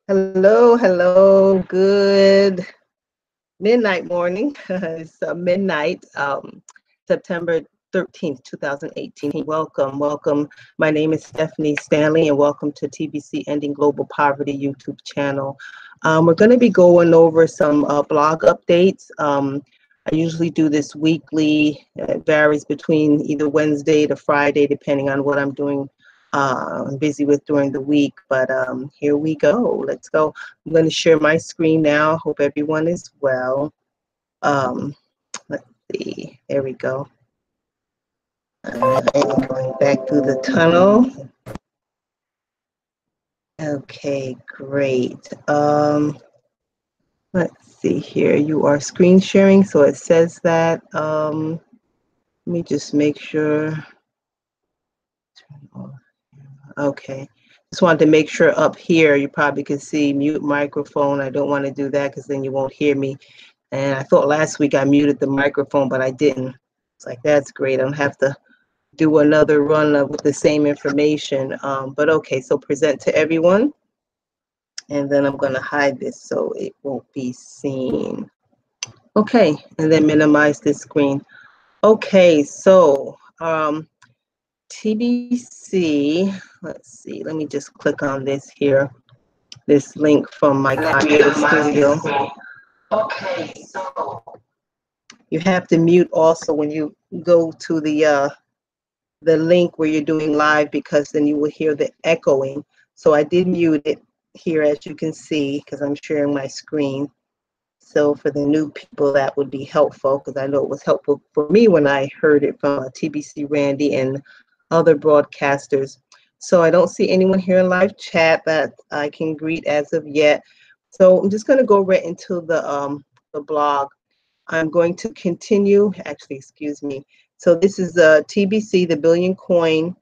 Hello, hello, good midnight morning. It's midnight, September 13th, 2018. Welcome, welcome. My name is Stephanie Stanley, and welcome to TBC Ending Global Poverty YouTube channel. We're going to be going over some blog updates. I usually do this weekly. It varies between either Wednesday to Friday, depending on what I'm doing. I'm busy with during the week, but here we go. Let's go. I'm going to share my screen now. Hope everyone is well. Let's see. There we go. All right, going back through the tunnel. Okay, great. Let's see here. You are screen sharing, so it says that. Let me just make sure. Okay. Just wanted to make sure up here you probably can see mute microphone. I don't want to do that because then you won't hear me. And I thought last week I muted the microphone, but I didn't. It's like, that's great. I don't have to do another run with the same information. But okay, so present to everyone. And then I'm going to hide this so it won't be seen. Okay, and then minimize this screen. Okay, so TBC, let's see, let me just click on this here, this link from my Creative Studio. Okay, so you have to mute also when you go to the link where you're doing live, because then you will hear the echoing. So I did mute it here, as you can see, because I'm sharing my screen. So for the new people, that would be helpful, because I know it was helpful for me when I heard it from TBC Randy and other broadcasters. So I don't see anyone here in live chat that I can greet as of yet. So I'm just going to go right into the blog. I'm going to continue, actually, excuse me. So this is the TBC, the Billion Coin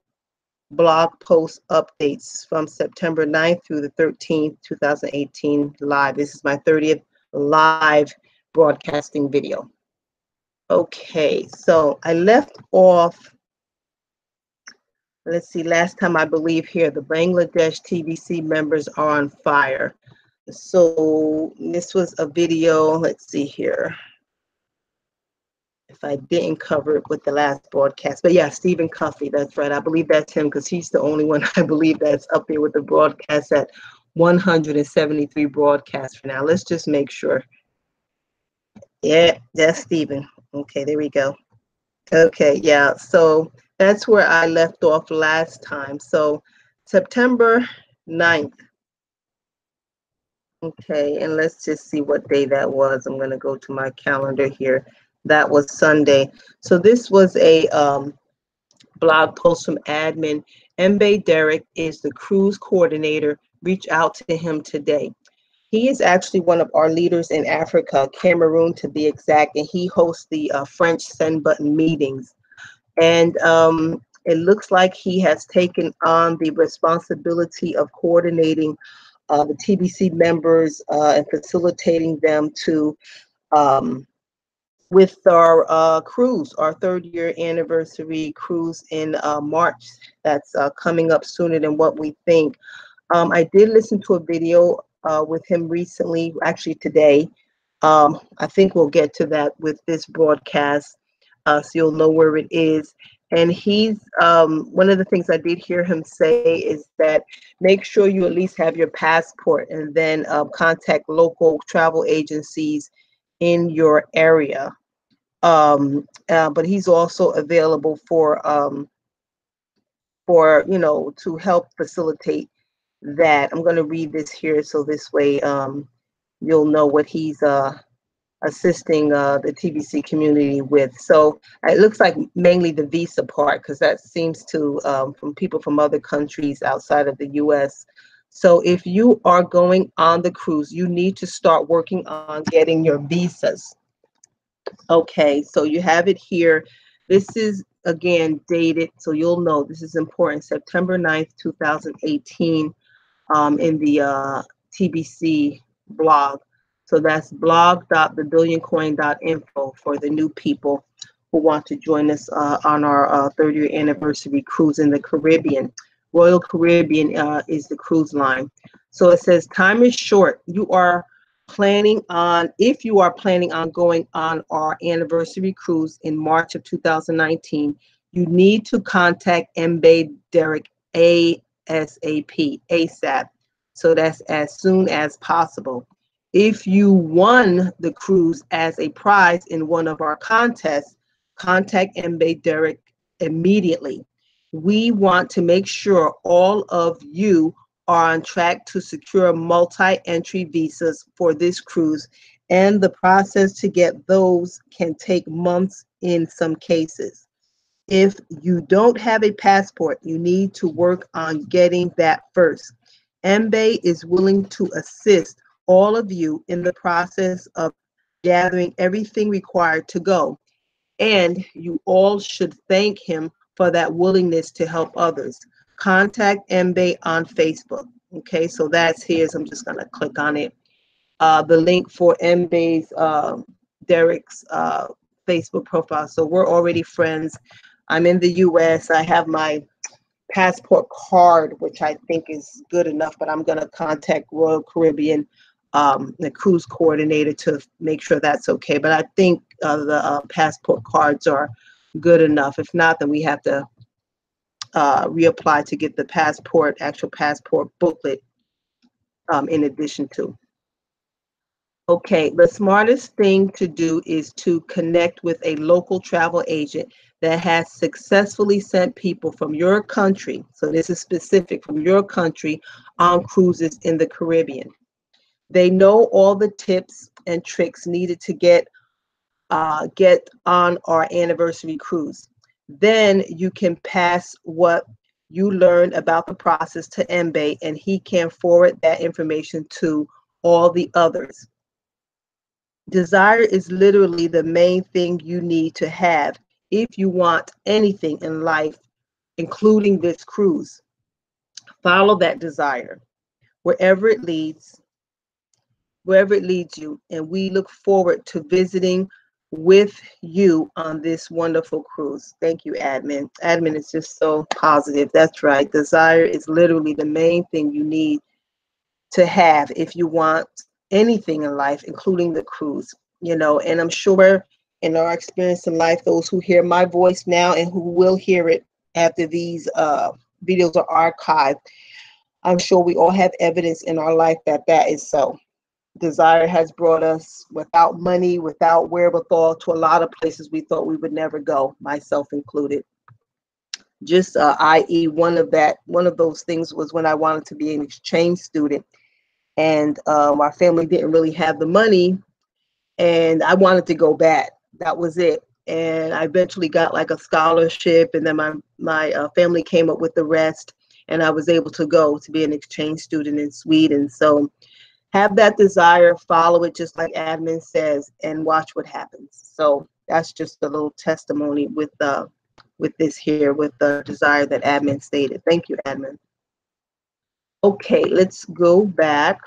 blog post updates from September 9th through the 13th, 2018 live. This is my 30th live broadcasting video. Okay, so I left off, let's see, last time I believe here, the Bangladesh TBC members are on fire. So this was a video, let's see here, if I didn't cover it with the last broadcast. But yeah, Stephen Cuffey, that's right. I believe that's him, because he's the only one I believe that's up there with the broadcast at 173 broadcasts for now. Let's just make sure. Yeah, that's Stephen. Okay, there we go. Okay, yeah, so that's where I left off last time. So September 9th. Okay, and let's just see what day that was. I'm going to go to my calendar here. That was Sunday. So this was a blog post from admin. Mbe Derek is the cruise coordinator. Reach out to him today. He is actually one of our leaders in Africa, Cameroon to be exact, and he hosts the French Send Button meetings. And it looks like he has taken on the responsibility of coordinating the TBC members and facilitating them to with our cruise, our 3rd year anniversary cruise in March. That's coming up sooner than what we think. I did listen to a video with him recently, actually today. I think we'll get to that with this broadcast, so you'll know where it is. And he's, one of the things I did hear him say is that make sure you at least have your passport, and then contact local travel agencies in your area. But he's also available for you know, to help facilitate that. I'm going to read this here, so this way you'll know what he's assisting the TBC community with. So it looks like mainly the visa part, because that seems to from people from other countries outside of the US. So if you are going on the cruise, you need to start working on getting your visas. Okay, so you have it here. This is, again, dated, so you'll know this is important, September 9th, 2018, in the TBC blog. So that's blog.thebillioncoin.info for the new people who want to join us on our 30th anniversary cruise in the Caribbean. Royal Caribbean is the cruise line. So it says time is short. If you are planning on going on our anniversary cruise in March of 2019, you need to contact MB Derek ASAP. So that's as soon as possible. If you won the cruise as a prize in one of our contests, contact MB Derek immediately. We want to make sure all of you are on track to secure multi-entry visas for this cruise, and the process to get those can take months in some cases. If you don't have a passport, you need to work on getting that first. MBay is willing to assist all of you in the process of gathering everything required to go, and you all should thank him for that willingness to help others. Contact MBay on Facebook. Okay, so that's here. So I'm just going to click on it. The link for MBay's Derek's Facebook profile. So we're already friends. I'm in the US. I have my passport card, which I think is good enough, but I'm going to contact Royal Caribbean, the cruise coordinator, to make sure that's okay. But I think the passport cards are good enough. If not, then we have to reapply to get the actual passport booklet in addition to. Okay, the smartest thing to do is to connect with a local travel agent that has successfully sent people from your country, so this is specific, from your country, on cruises in the Caribbean. They know all the tips and tricks needed to get on our anniversary cruise. Then you can pass what you learned about the process to MBay, and he can forward that information to all the others. Desire is literally the main thing you need to have if you want anything in life, including this cruise. Follow that desire wherever it leads you, and we look forward to visiting with you on this wonderful cruise. Thank you, admin. Admin is just so positive. That's right. Desire is literally the main thing you need to have if you want anything in life, including the cruise. And I'm sure in our experience in life, those who hear my voice now and who will hear it after these videos are archived, I'm sure we all have evidence in our life that is so. Desire has brought us, without money, without wherewithal, to a lot of places we thought we would never go, myself included. Just i.e., one of those things was when I wanted to be an exchange student, and our family didn't really have the money, and I wanted to go back. That was it. And I eventually got like a scholarship, and then my family came up with the rest, and I was able to go to be an exchange student in Sweden. So have that desire, follow it, just like admin says, and watch what happens. So that's just a little testimony with this here, with the desire that admin stated. Thank you, admin. Okay, let's go back.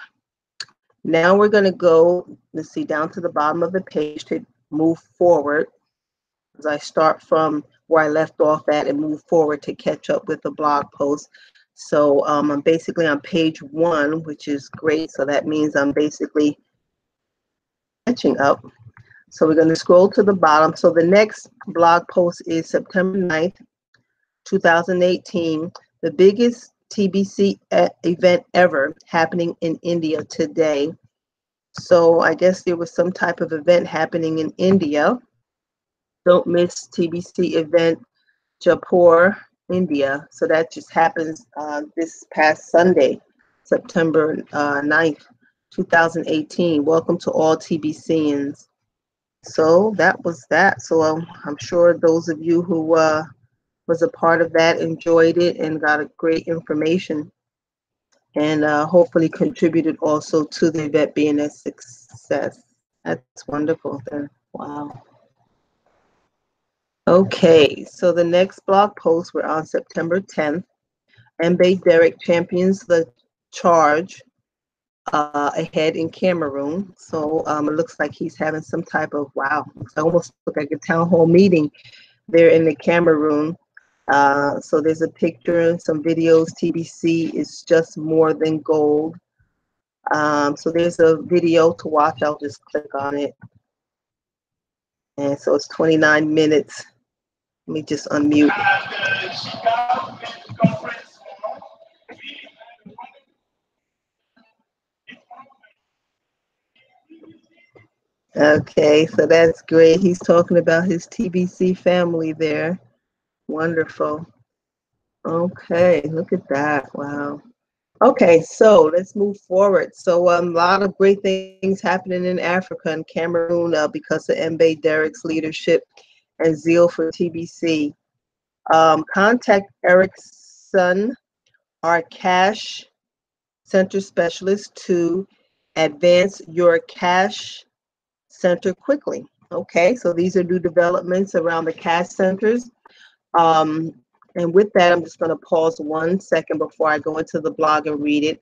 Now we're going to go, let's see, down to the bottom of the page to move forward, as I start from where I left off at and move forward to catch up with the blog post. So I'm basically on page 1, which is great. So that means I'm basically catching up. So we're going to scroll to the bottom. So the next blog post is September 9th, 2018, the biggest TBC event ever happening in India today. So I guess there was some type of event happening in India. Don't miss TBC event Jaipur, India. So that just happens this past Sunday, September 9th, 2018. Welcome to all TBCians. So that was that. So I'm sure those of you who was a part of that enjoyed it and got a great information, and hopefully contributed also to the event being a success. That's wonderful there. Wow. Okay, so the next blog post, we're on September 10th. MB Derek champions the charge ahead in Cameroon. So it looks like he's having some type of, wow, it almost looks like a town hall meeting there in the Cameroon. So there's a picture and some videos. TBC is just more than gold. So there's a video to watch. I'll just click on it. And so it's 29 minutes. Let me just unmute. Okay, so that's great. He's talking about his TBC family there. Wonderful. Okay, look at that. Wow. Okay, so let's move forward. So a lot of great things happening in Africa and Cameroon because of Mbe Derek's leadership and zeal for TBC. Contact Erickson, our cash center specialist, to advance your cash center quickly. Okay, so these are new developments around the cash centers. And with that, I'm just going to pause 1 second before I go into the blog and read it.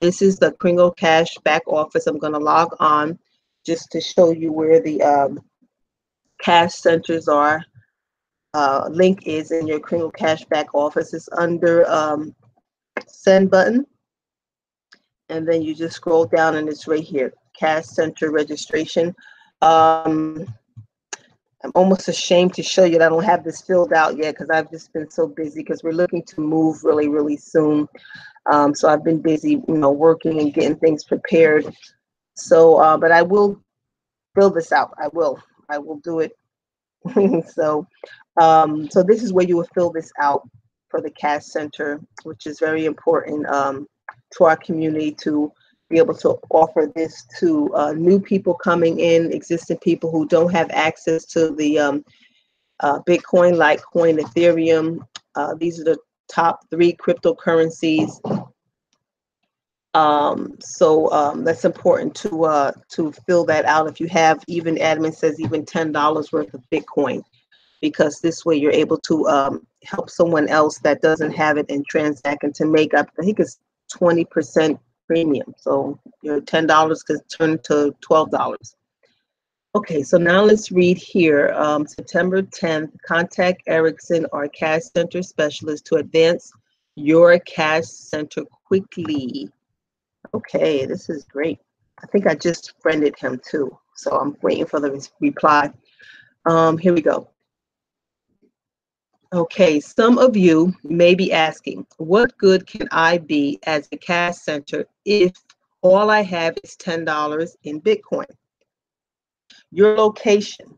This is the Kringle Cash back office. I'm going to log on just to show you where the cash centers are. Link is in your Kringle Cash back office. It's under send button. And then you just scroll down and it's right here, cash center registration. I'm almost ashamed to show you that I don't have this filled out yet because I've just been so busy because we're looking to move really, really soon. So I've been busy, working and getting things prepared. So, but I will fill this out. I will do it. So this is where you will fill this out for the cash center, which is very important to our community to be able to offer this to new people coming in, existing people who don't have access to the Bitcoin, Litecoin, Ethereum. These are the top 3 cryptocurrencies. So that's important to fill that out. If you have, even admin says even $10 worth of Bitcoin, because this way you're able to help someone else that doesn't have it and transact and to make up, I think it's 20% premium. So your $10 could turn to $12. Okay, so now let's read here. September 10th, contact Erickson, our cash center specialist, to advance your cash center quickly. Okay, this is great. I think I just friended him too, so I'm waiting for the reply. Here we go. Okay, some of you may be asking, what good can I be as a cash center if all I have is $10 in Bitcoin? Your location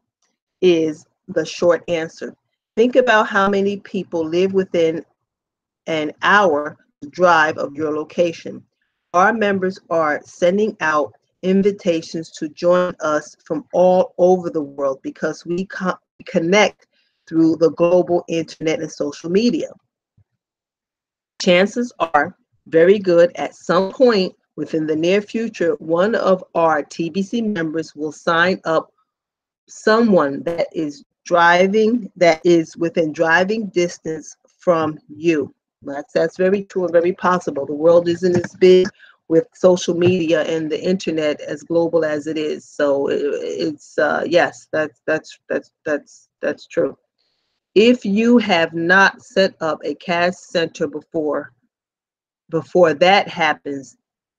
is the short answer. Think about how many people live within an hour drive of your location. Our members are sending out invitations to join us from all over the world because we connect through the global internet and social media. Chances are very good at some point within the near future, one of our TBC members will sign up someone that is within driving distance from you. That's very true and very possible. The world isn't as big with social media and the internet as global as it is. So it's yes, that's true. If you have not set up a cash center before that happens,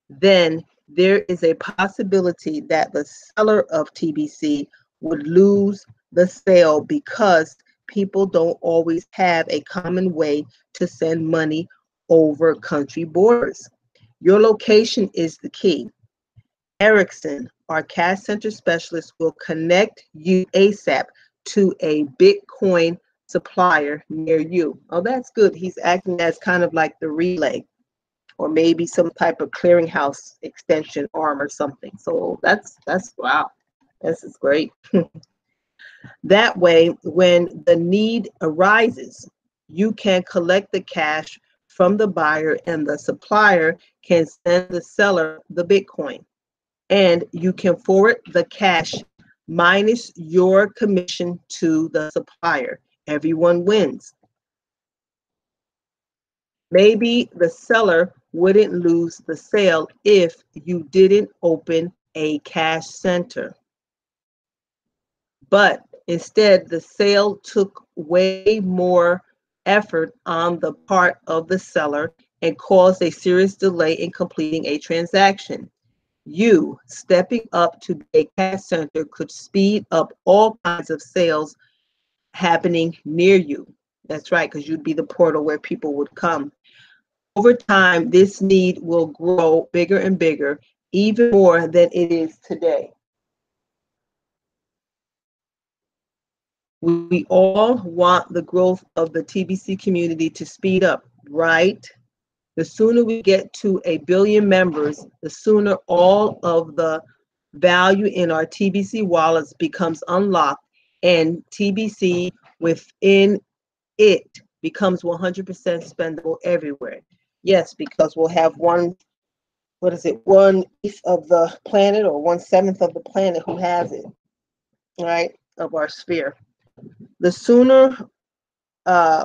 then there is a possibility that the seller of TBC would lose the sale because people don't always have a common way to send money over country borders. Your location is the key. Erickson, our cash center specialist, will connect you ASAP to a Bitcoin supplier near you. Oh, that's good. He's acting as kind of like the relay, or maybe some type of clearinghouse extension arm or something. So that's wow. This is great. That way, when the need arises, you can collect the cash from the buyer and the supplier can send the seller the Bitcoin. And you can forward the cash minus your commission to the supplier. Everyone wins. Maybe the seller wouldn't lose the sale if you didn't open a cash center. But instead, the sale took way more effort on the part of the seller and cause a serious delay in completing a transaction. You stepping up to be a cash center could speed up all kinds of sales happening near you. That's right, because you'd be the portal where people would come. Over time, this need will grow bigger and bigger, even more than it is today. We all want the growth of the TBC community to speed up, right? The sooner we get to 1 billion members, the sooner all of the value in our TBC wallets becomes unlocked and TBC within it becomes 100% spendable everywhere. Yes, because we'll have one 1/8 of the planet or 1/7 of the planet who has it, right, of our sphere. The sooner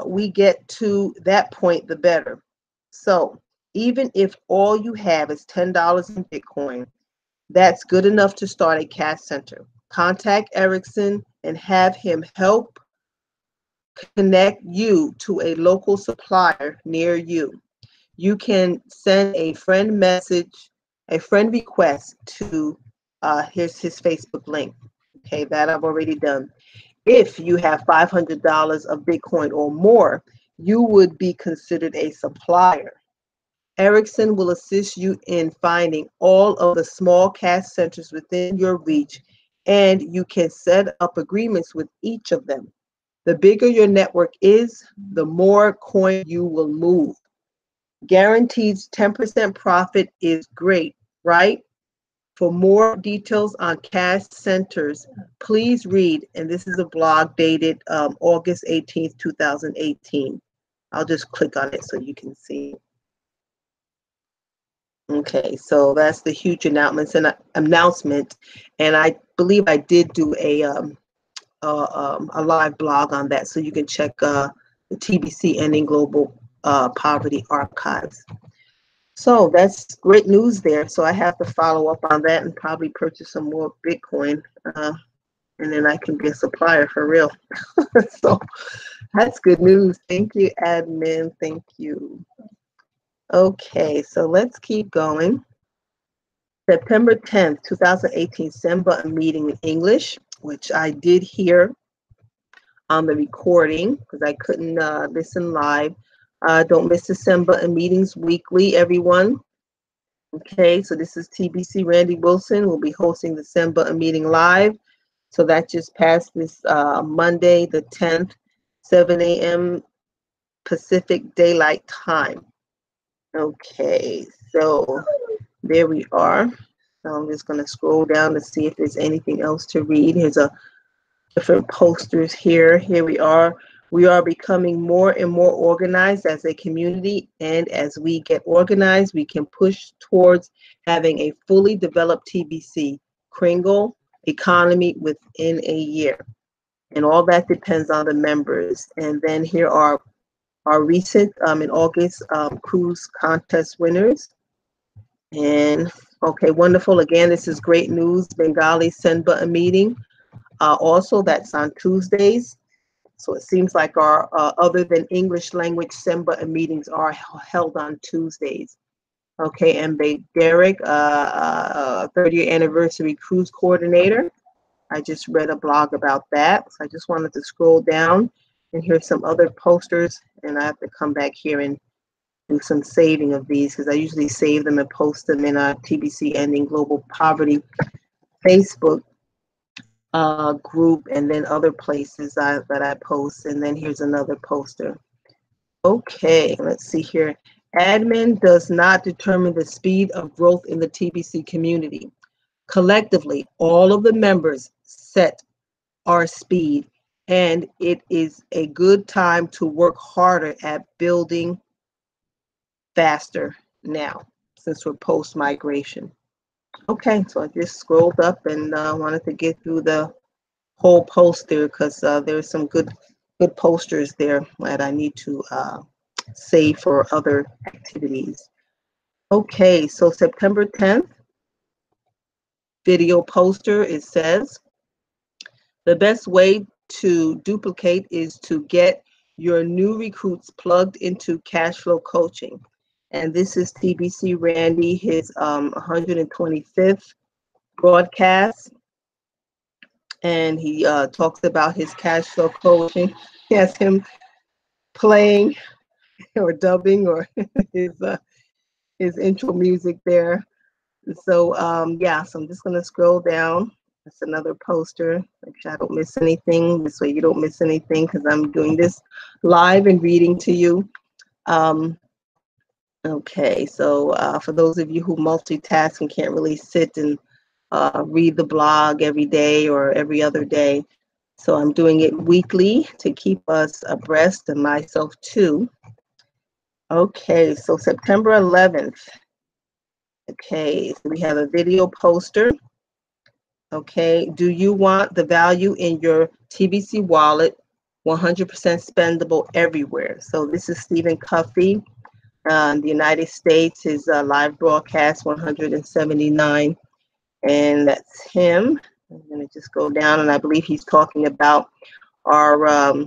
we get to that point, the better. So even if all you have is $10 in Bitcoin, that's good enough to start a cash center. Contact Erickson and have him help connect you to a local supplier near you. You can send a friend request to, here's his Facebook link. Okay, that I've already done. If you have $500 of Bitcoin or more, you would be considered a supplier. Erickson will assist you in finding all of the small cash centers within your reach, and you can set up agreements with each of them. The bigger your network is, the more coin you will move. Guaranteed 10% profit is great, right? For more details on cash centers, please read, and this is a blog dated August 18th, 2018. I'll just click on it so you can see. Okay, so that's the huge announcement, and I believe I did do a live blog on that, so you can check the TBC Ending Global Poverty archives. So that's great news there. So I have to follow up on that and probably purchase some more Bitcoin, and then I can be a supplier for real. So that's good news. Thank you, admin. Thank you. Okay, so let's keep going. September 10th, 2018, send button meeting in English, which I did hear on the recording because I couldn't listen live. Don't miss the send button meetings weekly, everyone. Okay, so this is TBC Randy Wilson. We'll be hosting the send button meeting live. So that just passed this Monday, the 10th, 7 a.m. Pacific Daylight Time. Okay, so there we are. So I'm just going to scroll down to see if there's anything else to read. Here's a different posters here. Here we are. We are becoming more and more organized as a community, and as we get organized, we can push towards having a fully developed TBC, Kringle economy within a year. And all that depends on the members. And then here are our recent, in August, cruise contest winners. And okay, wonderful. Again, this is great news. Bengali send button meeting. Also, that's on Tuesdays. So it seems like our other than English language send button meetings are held on Tuesdays. Okay, and Derek, 30th anniversary cruise coordinator. I just read a blog about that. So I just wanted to scroll down, and here's some other posters, and I have to come back here and do some saving of these because I usually save them and post them in our TBC Ending Global Poverty Facebook group, and then other places that I post. And then here's another poster. Okay, let's see here. Admin does not determine the speed of growth in the TBC community. Collectively, all of the members set our speed, and it is a good time to work harder at building faster now, since we're post-migration. Okay, so I just scrolled up and wanted to get through the whole poster because there's some good posters there that I need to save for other activities. Okay, so September 10th, video poster, it says, the best way to duplicate is to get your new recruits plugged into cash flow coaching. And this is TBC Randy, his 125th broadcast. And he talks about his cash flow coaching. He has him playing or dubbing or his intro music there. So yeah, so I'm just gonna scroll down. That's another poster. Make sure I don't miss anything. This way you don't miss anything because I'm doing this live and reading to you. Okay, so for those of you who multitask and can't really sit and read the blog every day or every other day, so I'm doing it weekly to keep us abreast, and myself too. Okay, so September 11th. Okay, so we have a video poster. Okay, do you want the value in your TBC wallet 100% spendable everywhere? So this is Stephen Cuffey. The United States, his live broadcast 179, and that's him. I'm going to just go down, and I believe he's talking about our, I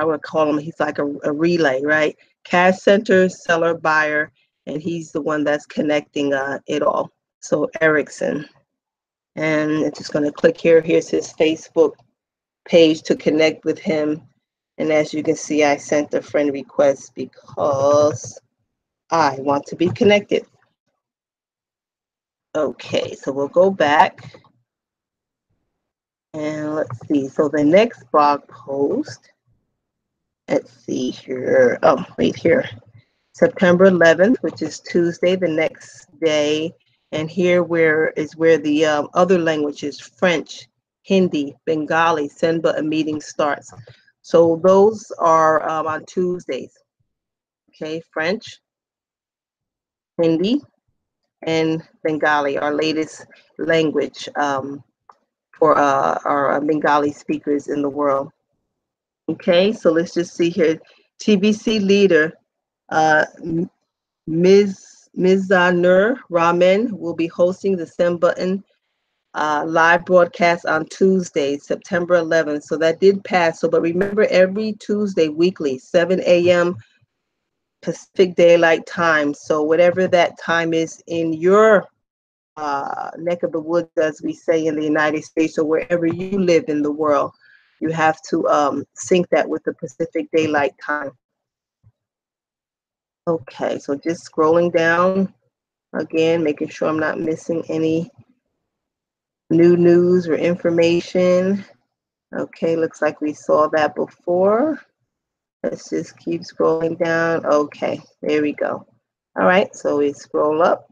would call him, he's like a relay, right? Cash center, seller, buyer, and he's the one that's connecting it all. So Erickson. And I'm just going to click here. Here's his Facebook page to connect with him. And as you can see, I sent a friend request because I want to be connected. Okay, so we'll go back. And let's see. So the next blog post, let's see here. Oh, right here. September 11th, which is Tuesday, the next day. And here where the other languages, French, Hindi, Bengali, Senba, a meeting starts. So those are on Tuesdays. Okay, French, Hindi, and Bengali, our latest language for our Bengali speakers in the world. Okay, so let's just see here. TBC leader, Mizanur Rahman will be hosting the Send Button live broadcast on Tuesday, September 11th. So that did pass. So, but remember, every Tuesday weekly, 7 a.m. Pacific Daylight Time. So whatever that time is in your neck of the woods, as we say in the United States, or wherever you live in the world, you have to sync that with the Pacific Daylight Time. Okay, so just scrolling down again, making sure I'm not missing any new news or information. Okay, looks like we saw that before. Let's just keep scrolling down. Okay, there we go. All right, so we scroll up.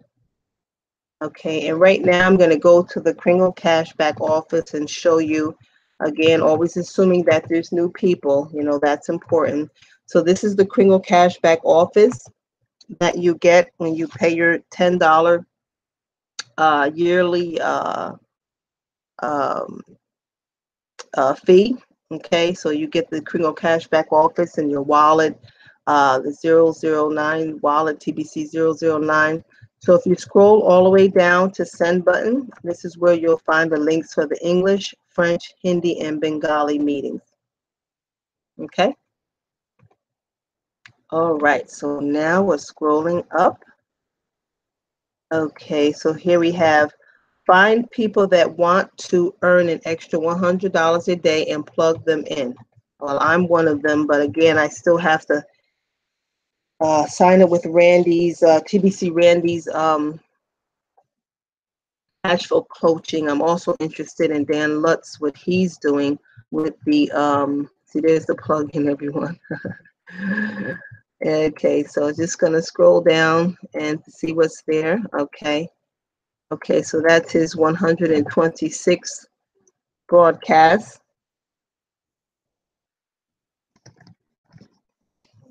Okay, and right now I'm going to go to the Kringle Cashback office and show you, again, always assuming that there's new people, you know, that's important. So this is the Kringle Cashback office that you get when you pay your $10 yearly fee. Okay, so you get the Kringle Cashback office in your wallet, the 009 wallet, TBC 009. So if you scroll all the way down to Send Button, this is where you'll find the links for the English, French, Hindi, and Bengali meetings. Okay. All right, so now we're scrolling up. Okay, so here we have find people that want to earn an extra $100 a day and plug them in. Well, I'm one of them, but again, I still have to sign up with Randy's, TBC Randy's cash flow coaching. I'm also interested in Dan Lutz, what he's doing with the, see, there's the plug-in, everyone. Okay, so just gonna scroll down and see what's there. Okay. Okay, so that's his 126th broadcast.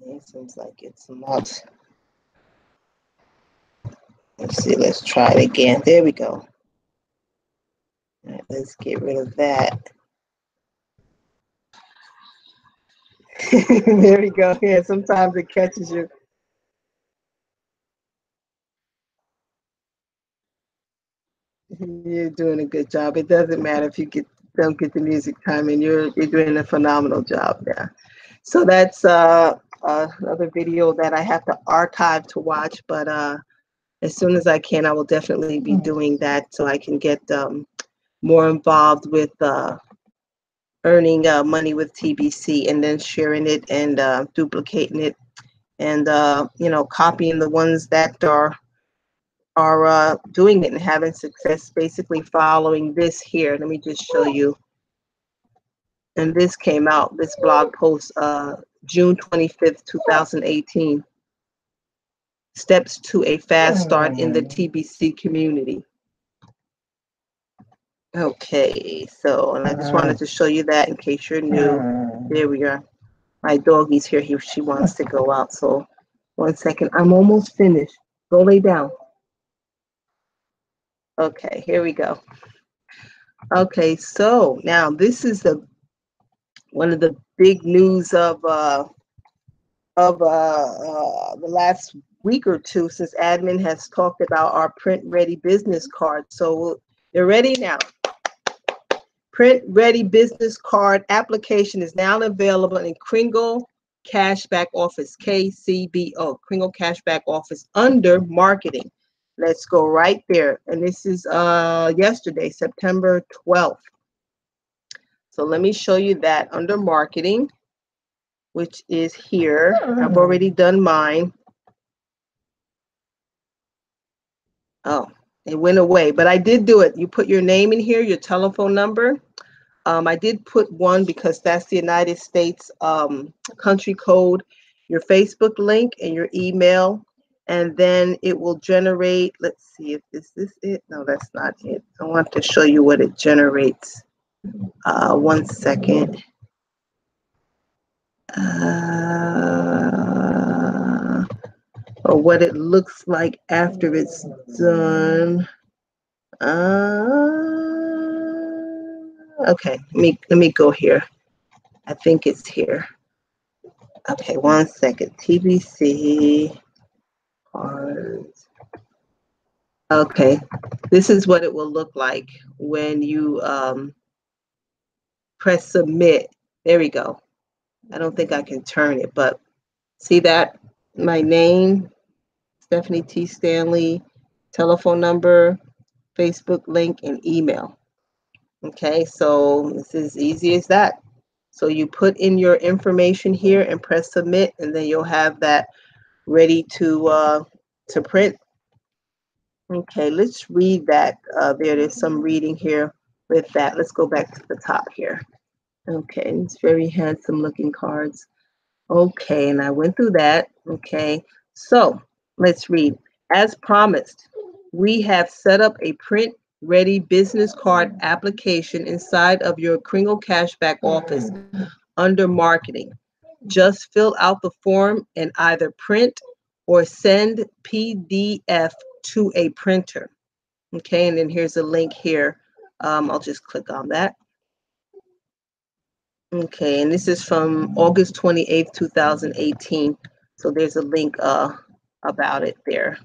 It seems like it's not. Let's see, let's try it again. There we go. All right, let's get rid of that. There we go. Yeah, sometimes it catches you. You're doing a good job. It doesn't matter if you don't get the music time, and you're doing a phenomenal job there. So that's another video that I have to archive to watch, but as soon as I can, I will definitely be doing that so I can get more involved with earning money with TBC, and then sharing it and duplicating it, and you know, copying the ones that are doing it and having success, basically following this here. Let me just show you. And this came out, this blog post, June 25th, 2018. Steps to a fast start in the TBC community. Okay, so, and I just wanted to show you that in case you're new. There we are. My doggy's here. She wants to go out. So 1 second. I'm almost finished. Go lay down. Okay, here we go. Okay, so now this is one of the big news of the last week or two, since admin has talked about our print ready business card. So they're ready now. Print ready business card application is now available in Kringle Cashback Office, KCBO, Kringle Cashback Office, under marketing. Let's go right there. And this is yesterday, September 12th. So let me show you that under marketing, which is here. I've already done mine. Oh, it went away, but I did do it. You put your name in here, your telephone number. I did put one because that's the United States country code, your Facebook link, and your email. And then it will generate, let's see, if is this it? No, that's not it. I want to show you what it generates. 1 second. Or what it looks like after it's done. Okay, let me go here. I think it's here. Okay, 1 second. TBC cards. Okay, this is what it will look like when you press submit. There we go. I don't think I can turn it, but see that? My name, Stephanie T. Stanley, telephone number, Facebook link, and email. Okay, so this is easy as that. So you put in your information here and press submit, and then you'll have that ready to print. Okay, let's read that. There's some reading here with that. Let's go back to the top here. Okay, it's very handsome looking cards. Okay, and I went through that. Okay, so let's read. As promised, we have set up a print ready business card application inside of your Kringle Cashback Office under marketing. Just fill out the form and either print or send PDF to a printer. Okay, and then here's a link here. I'll just click on that. Okay, and this is from August 28th, 2018. So there's a link about it there.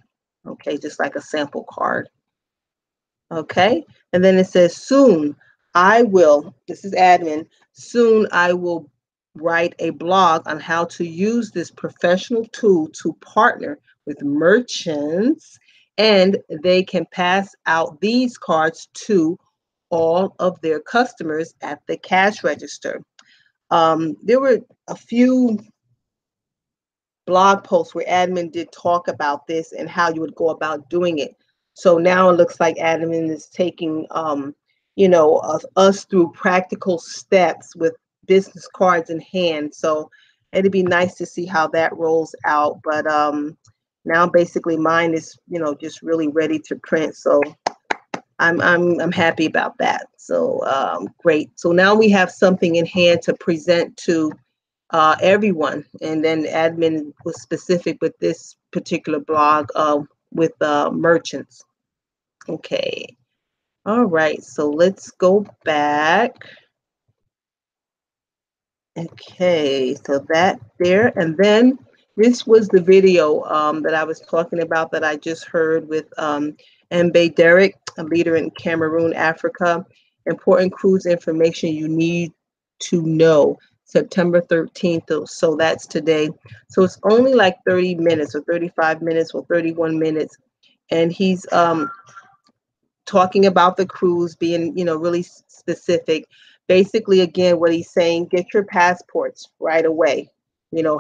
Okay, just like a sample card. Okay, and then it says, soon I will, this is admin, soon I will write a blog on how to use this professional tool to partner with merchants, and they can pass out these cards to all of their customers at the cash register. There were a few blog posts where admin did talk about this and how you would go about doing it. So now it looks like admin is taking, you know, us through practical steps with business cards in hand. So it'd be nice to see how that rolls out. But now basically mine is, you know, just really ready to print. So I'm happy about that. So great. So now we have something in hand to present to everyone. And then admin was specific with this particular blog with merchants. Okay. All right. So let's go back. Okay. So that there. And then this was the video that I was talking about that I just heard with Mbe Derek, a leader in Cameroon, Africa. Important cruise information you need to know. September 13th. So that's today. So it's only like 30 minutes or 35 minutes or 31 minutes. And he's talking about the cruise, being, really specific. Basically, again, what he's saying, get your passports right away.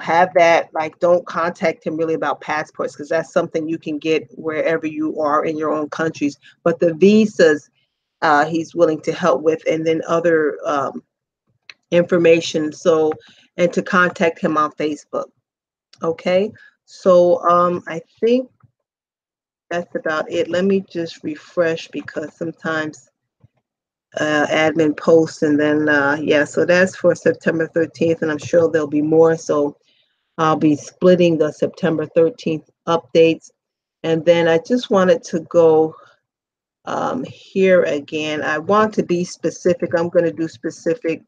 Have that, like, don't contact him really about passports, because that's something you can get wherever you are in your own countries. But the visas, he's willing to help with, and then other information. So, and to contact him on Facebook. Okay. So I think that's about it. Let me just refresh, because sometimes admin posts, and then yeah, so that's for September 13th, and I'm sure there'll be more. So I'll be splitting the September 13th updates. And then I just wanted to go here again. I want to be specific. I'm going to do specific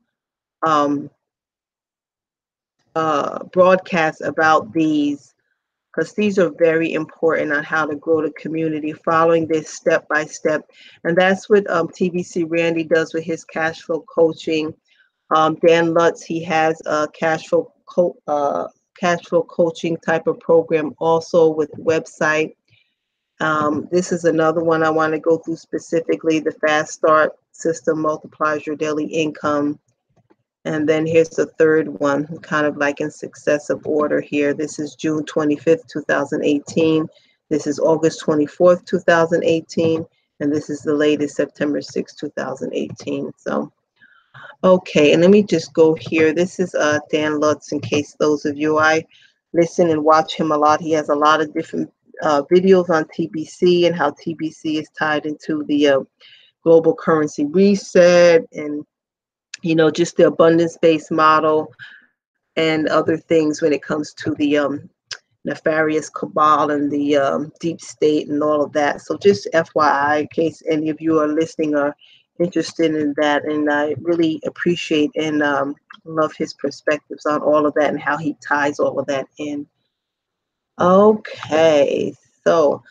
broadcasts about these, because these are very important on how to grow the community, following this step by step. And that's what TBC Randy does with his cash flow coaching. Dan Lutz, he has a cash flow coaching type of program also with website. This is another one I want to go through specifically. The Fast Start system multiplies your daily income. And then here's the third one, kind of like in successive order here. This is June 25th, 2018. This is August 24th, 2018. And this is the latest, September 6th, 2018. So, okay, and let me just go here. This is Dan Lutz, in case those of you, I listen and watch him a lot. He has a lot of different videos on TBC and how TBC is tied into the global currency reset, and just the abundance-based model and other things when it comes to the nefarious cabal and the deep state and all of that. So just FYI, in case any of you are listening or interested in that, and I really appreciate and love his perspectives on all of that and how he ties all of that in. Okay, so,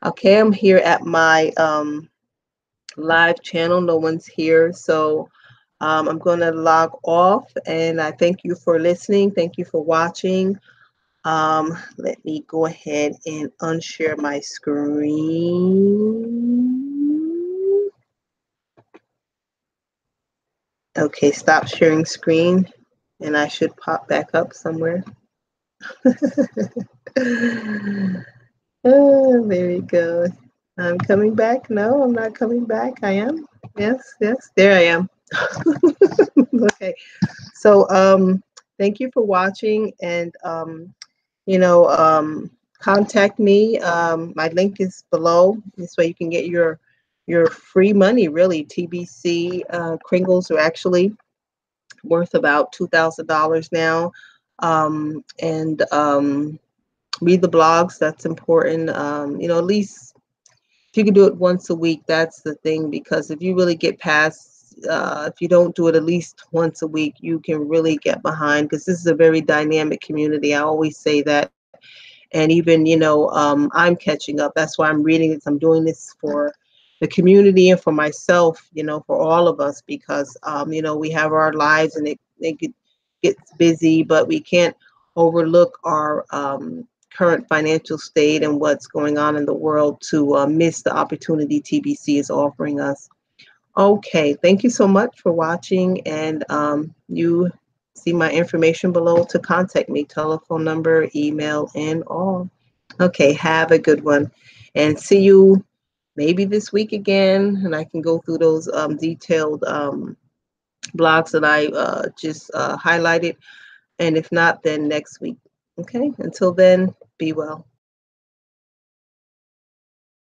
I'm here at my live channel. No one's here, so I'm going to log off, and I thank you for listening. Thank you for watching. Let me go ahead and unshare my screen. Okay, stop sharing screen, and I should pop back up somewhere. Oh, there we go. I'm coming back. No, I'm not coming back. I am. Yes, there I am. Okay, so thank you for watching, and contact me. My link is below. This way you can get your free money. Really, TBC Kringles are actually worth about $2,000 now. And read the blogs. That's important. At least if you can do it once a week, that's the thing, because if you really get past, if you don't do it at least once a week, you can really get behind, because this is a very dynamic community. I always say that. And even, I'm catching up. That's why I'm reading this. I'm doing this for the community and for myself, for all of us, because, we have our lives, and it gets busy, but we can't overlook our current financial state and what's going on in the world to miss the opportunity TBC is offering us. Okay, thank you so much for watching, and you see my information below to contact me, telephone number, email, and all. Okay, have a good one, and see you maybe this week again, and I can go through those detailed blogs that I just highlighted, and if not, then next week. Okay, until then, be well.